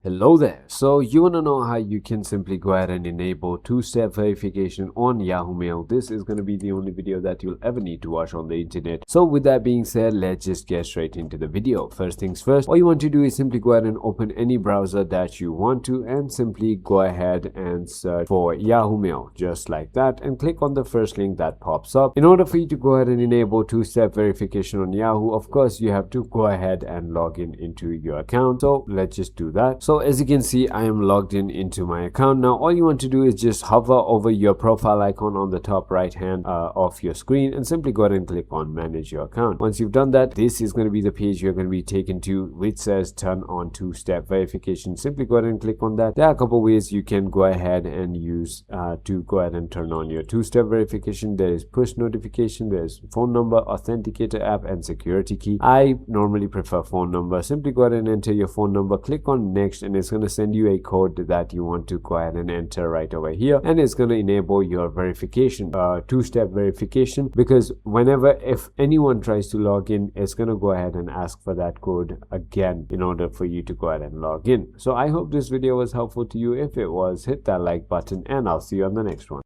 Hello there. So you want to know how you can simply go ahead and enable two-step verification on Yahoo Mail. This is going to be the only video that you'll ever need to watch on the internet. So with that being said, let's just get straight into the video. First things first, all you want to do is simply go ahead and open any browser that you want to and simply go ahead and search for Yahoo Mail just like that and click on the first link that pops up. In order for you to go ahead and enable two-step verification on Yahoo, of course you have to go ahead and log in into your account. So let's just do that. So as you can see, I am logged in into my account. Now all you want to do is just hover over your profile icon on the top right hand of your screen and simply go ahead and click on manage your account. Once you've done that, this is going to be the page you're going to be taken to, which says turn on two-step verification. Simply go ahead and click on that. There are a couple ways you can go ahead and use to go ahead and turn on your two-step verification. There is push notification, there's phone number, authenticator app, and security key. I normally prefer phone number. Simply go ahead and enter your phone number, click on next, and it's going to send you a code that you want to go ahead and enter right over here, and it's going to enable your verification, two-step verification, because if anyone tries to log in, it's going to go ahead and ask for that code again in order for you to go ahead and log in. So I hope this video was helpful to you. If it was, hit that like button and I'll see you on the next one.